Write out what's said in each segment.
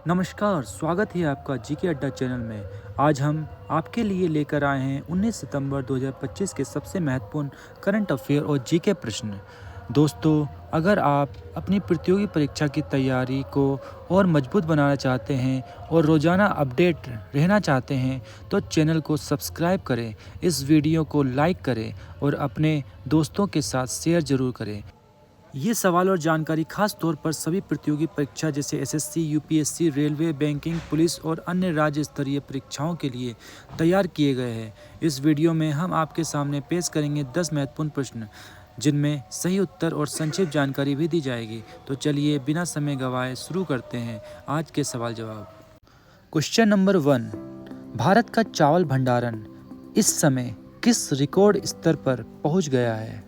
नमस्कार, स्वागत है आपका जीके अड्डा चैनल में। आज हम आपके लिए लेकर आए हैं 19 सितंबर 2025 के सबसे महत्वपूर्ण करंट अफेयर और जीके प्रश्न। दोस्तों, अगर आप अपनी प्रतियोगी परीक्षा की तैयारी को और मजबूत बनाना चाहते हैं और रोज़ाना अपडेट रहना चाहते हैं तो चैनल को सब्सक्राइब करें, इस वीडियो को लाइक करें और अपने दोस्तों के साथ शेयर ज़रूर करें। ये सवाल और जानकारी खास तौर पर सभी प्रतियोगी परीक्षा जैसे SSC, UPSC, railway, banking, police और अन्य राज्य स्तरीय परीक्षाओं के लिए तैयार किए गए हैं। इस वीडियो में हम आपके सामने पेश करेंगे 10 महत्वपूर्ण प्रश्न, जिनमें सही उत्तर और संक्षिप्त जानकारी भी दी जाएगी। तो चलिए बिना समय गंवाए शुरू करते हैं आज के सवाल जवाब। क्वेश्चन नंबर 1, भारत का चावल भंडारण इस समय किस रिकॉर्ड स्तर पर पहुंच गया है?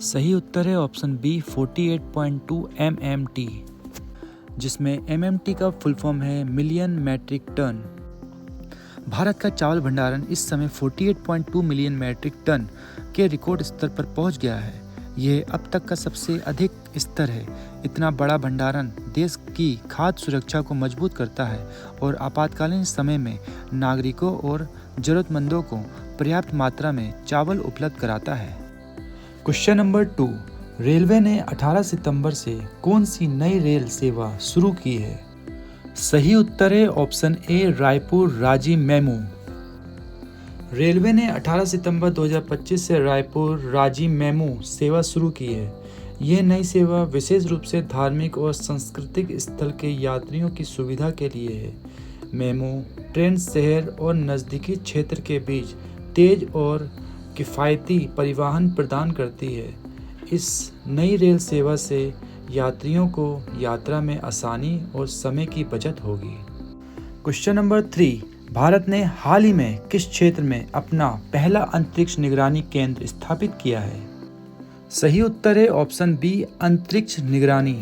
सही उत्तर है ऑप्शन बी 48.2 MMT, जिसमें MMT का फुल फॉर्म है मिलियन मैट्रिक टन। भारत का चावल भंडारण इस समय 48.2 मिलियन मैट्रिक टन के रिकॉर्ड स्तर पर पहुंच गया है। यह अब तक का सबसे अधिक स्तर है। इतना बड़ा भंडारण देश की खाद्य सुरक्षा को मजबूत करता है और आपातकालीन समय में नागरिकों और जरूरतमंदों को पर्याप्त मात्रा में चावल उपलब्ध कराता है। क्वेश्चन नंबर 2, रेलवे ने 18 सितंबर से कौन सी नई रेल सेवा शुरू की है? सही उत्तर है option A Raipur Ranchi MEMU. Railway ने 18 सितंबर 2025 से रायपुर रांची मेमू सेवा शुरू की है। यह नई सेवा विशेष रूप से धार्मिक और सांस्कृतिक स्थल के यात्रियों की सुविधा के लिए है। मेमू ट्रेन शहर और नज़दीकी क्षेत्र के बीच तेज और किफ़ायती परिवहन प्रदान करती है। इस नई रेल सेवा से यात्रियों को यात्रा में आसानी और समय की बचत होगी। क्वेश्चन नंबर 3, भारत ने हाल ही में किस क्षेत्र में अपना पहला अंतरिक्ष निगरानी केंद्र स्थापित किया है? सही उत्तर है ऑप्शन बी अंतरिक्ष निगरानी।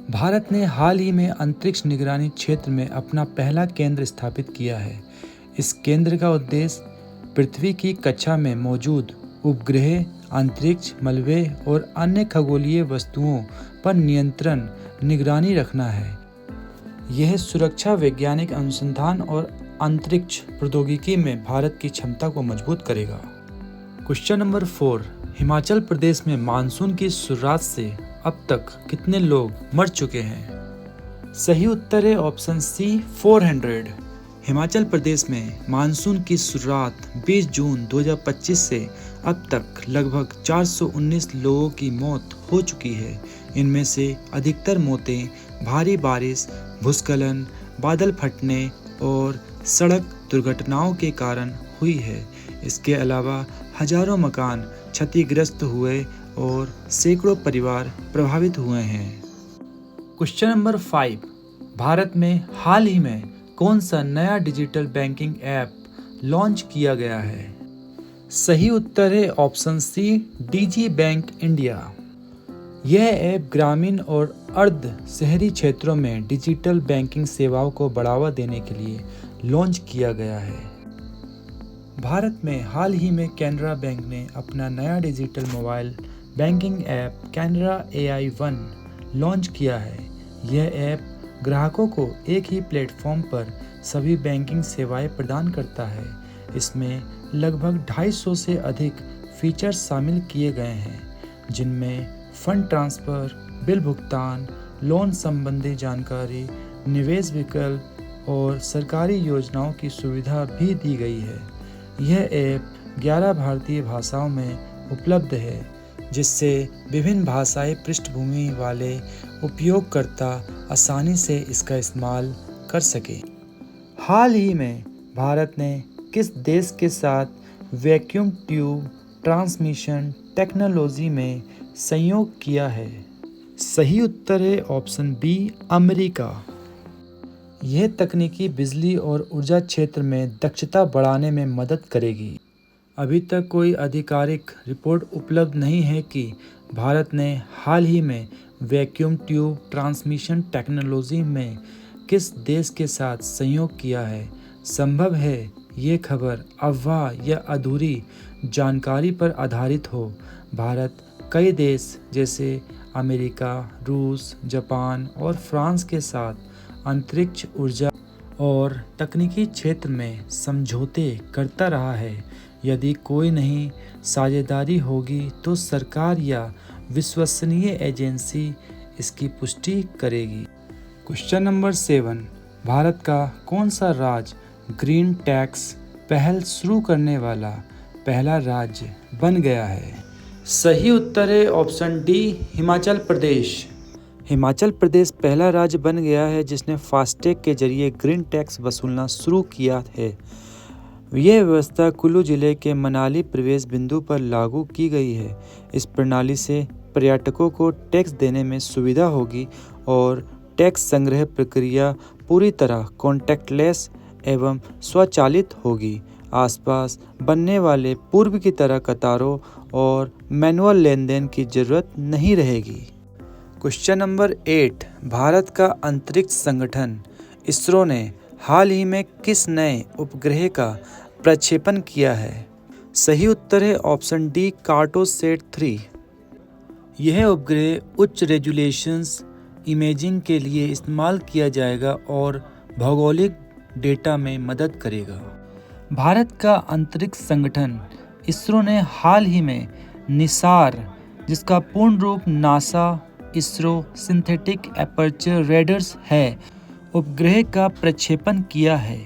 भारत ने हाल ही में अंतरिक्ष निगरानी क्षेत्र में अपना पहला केंद्र स्थापित किया है। इस केंद्र का उद्देश्य पृथ्वी की कक्षा में मौजूद उपग्रह, अंतरिक्ष मलबे और अन्य खगोलीय वस्तुओं पर नियंत्रण निगरानी रखना है। यह सुरक्षा, वैज्ञानिक अनुसंधान और अंतरिक्ष प्रौद्योगिकी में भारत की क्षमता को मजबूत करेगा। क्वेश्चन नंबर 4, हिमाचल प्रदेश में मानसून की शुरुआत से अब तक कितने लोग मर चुके हैं? सही उत्तर है ऑप्शन सी 400। हिमाचल प्रदेश में मानसून की शुरुआत 20 जून 2025 से अब तक लगभग 419 लोगों की मौत हो चुकी है। इनमें से अधिकतर मौतें भारी बारिश, भूस्खलन, बादल फटने और सड़क दुर्घटनाओं के कारण हुई है। इसके अलावा हजारों मकान क्षतिग्रस्त हुए और सैकड़ों परिवार प्रभावित हुए हैं। क्वेश्चन नंबर 5, भारत में हाल ही में कौन सा नया डिजिटल बैंकिंग ऐप लॉन्च किया गया है? सही उत्तर है ऑप्शन सी डिजी बैंक इंडिया। यह ऐप ग्रामीण और अर्ध शहरी क्षेत्रों में डिजिटल बैंकिंग सेवाओं को बढ़ावा देने के लिए लॉन्च किया गया है। भारत में हाल ही में कैनरा बैंक ने अपना नया digital mobile banking app Canara AI1 launch किया है। यह ऐप ग्राहकों को एक ही प्लेटफॉर्म पर सभी बैंकिंग सेवाएं प्रदान करता है। इसमें लगभग 250 से अधिक फीचर्स शामिल किए गए हैं, जिनमें फंड ट्रांसफ़र, बिल भुगतान, लोन संबंधी जानकारी, निवेश विकल्प और सरकारी योजनाओं की सुविधा भी दी गई है। यह ऐप 11 भारतीय भाषाओं में उपलब्ध है, जिससे विभिन्न भाषाई पृष्ठभूमि वाले उपयोगकर्ता आसानी से इसका इस्तेमाल कर सके। हाल ही में भारत ने किस देश के साथ वैक्यूम ट्यूब ट्रांसमिशन टेक्नोलॉजी में सहयोग किया है? सही उत्तर है ऑप्शन बी अमेरिका। यह तकनीकी बिजली और ऊर्जा क्षेत्र में दक्षता बढ़ाने में मदद करेगी। अभी तक कोई आधिकारिक रिपोर्ट उपलब्ध नहीं है कि भारत ने हाल ही में वैक्यूम ट्यूब ट्रांसमिशन टेक्नोलॉजी में किस देश के साथ सहयोग किया है। संभव है ये खबर अफवाह या अधूरी जानकारी पर आधारित हो। भारत कई देश जैसे अमेरिका, रूस, जापान और फ्रांस के साथ अंतरिक्ष ऊर्जा और तकनीकी क्षेत्र में समझौते करता रहा है। यदि कोई नई साझेदारी होगी तो सरकार या विश्वसनीय एजेंसी इसकी पुष्टि करेगी। क्वेश्चन नंबर 7, भारत का कौन सा राज्य ग्रीन टैक्स पहल शुरू करने वाला पहला राज्य बन गया है? सही उत्तर है ऑप्शन डी, हिमाचल प्रदेश। हिमाचल प्रदेश पहला राज्य बन गया है जिसने फास्टैग के जरिए ग्रीन टैक्स वसूलना शुरू किया है। यह व्यवस्था कुल्लू जिले के मनाली प्रवेश बिंदु पर लागू की गई है। इस प्रणाली से पर्यटकों को टैक्स देने में सुविधा होगी और टैक्स संग्रह प्रक्रिया पूरी तरह कॉन्टैक्टलेस एवं स्वचालित होगी। आसपास बनने वाले पूर्व की तरह कतारों और मैनुअल लेन देन की जरूरत नहीं रहेगी। क्वेश्चन नंबर 8, भारत का अंतरिक्ष संगठन इसरो ने हाल ही में किस नए उपग्रह का प्रक्षेपण किया है? सही उत्तर है ऑप्शन डी, कार्टोसैट 3। यह उपग्रह उच्च रेजोल्यूशंस इमेजिंग के लिए इस्तेमाल किया जाएगा और भौगोलिक डेटा में मदद करेगा। भारत का अंतरिक्ष संगठन इसरो ने हाल ही में निसार, जिसका पूर्ण रूप NASA ISRO synthetic aperture readers है, उपग्रह का प्रक्षेपण किया है।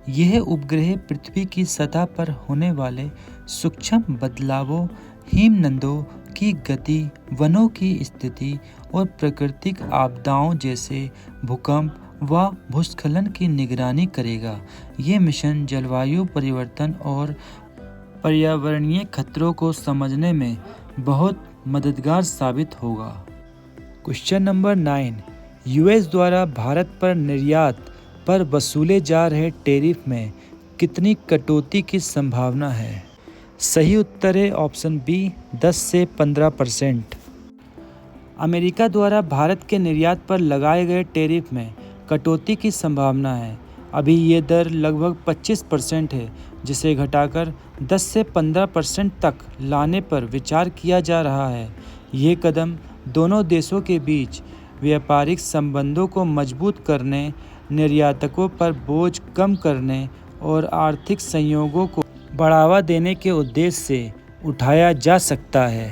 यह उपग्रह पृथ्वी की सतह पर होने वाले सूक्ष्म बदलावों, हिमनदों की गति, वनों की स्थिति और प्राकृतिक आपदाओं जैसे भूकंप व भूस्खलन की निगरानी करेगा। ये मिशन जलवायु परिवर्तन और पर्यावरणीय खतरों को समझने में बहुत मददगार साबित होगा। क्वेश्चन नंबर 9, यूएस द्वारा भारत पर निर्यात पर वसूले जा रहे टैरिफ में कितनी कटौती की संभावना है? सही उत्तर है ऑप्शन बी, 10 से 15%। अमेरिका द्वारा भारत के निर्यात पर लगाए गए टैरिफ में कटौती की संभावना है। अभी ये दर लगभग 25% है, जिसे घटाकर 10 से 15% तक लाने पर विचार किया जा रहा है। ये कदम दोनों देशों के बीच व्यापारिक संबंधों को मजबूत करने, निर्यातकों पर बोझ कम करने और आर्थिक संयोगों को बढ़ावा देने के उद्देश्य से उठाया जा सकता है।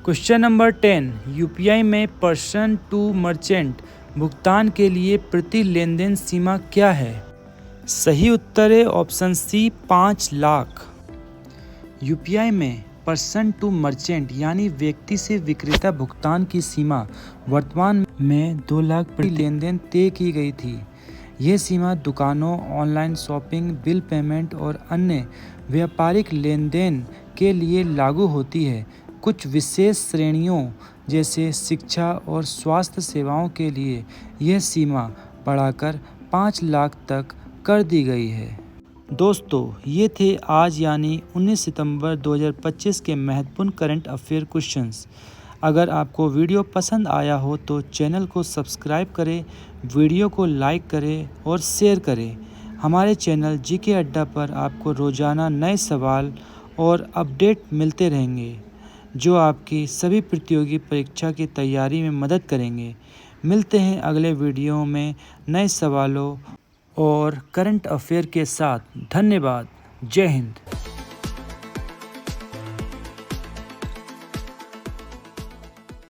क्वेश्चन नंबर 10, यूपीआई में पर्सन टू मर्चेंट भुगतान के लिए प्रति लेनदेन सीमा क्या है? सही उत्तर है ऑप्शन सी, 5 लाख। यूपीआई में पर्सन टू मर्चेंट यानी व्यक्ति से विक्रेता भुगतान की सीमा वर्तमान में 2 लाख प्रति लेनदेन तय की गई थी। यह सीमा दुकानों, ऑनलाइन शॉपिंग, बिल पेमेंट और अन्य व्यापारिक लेन देन के लिए लागू होती है। कुछ विशेष श्रेणियों जैसे शिक्षा और स्वास्थ्य सेवाओं के लिए यह सीमा बढ़ाकर 5 लाख तक कर दी गई है। दोस्तों, ये थे आज यानी 19 सितंबर 2025 के महत्वपूर्ण करंट अफेयर क्वेश्चंस। अगर आपको वीडियो पसंद आया हो तो चैनल को सब्सक्राइब करें, वीडियो को लाइक करें और शेयर करें। हमारे चैनल जीके अड्डा पर आपको रोज़ाना नए सवाल और अपडेट मिलते रहेंगे, जो आपकी सभी प्रतियोगी परीक्षा की तैयारी में मदद करेंगे। मिलते हैं अगले वीडियो में नए सवालों और करंट अफेयर के साथ। धन्यवाद। जय हिंद।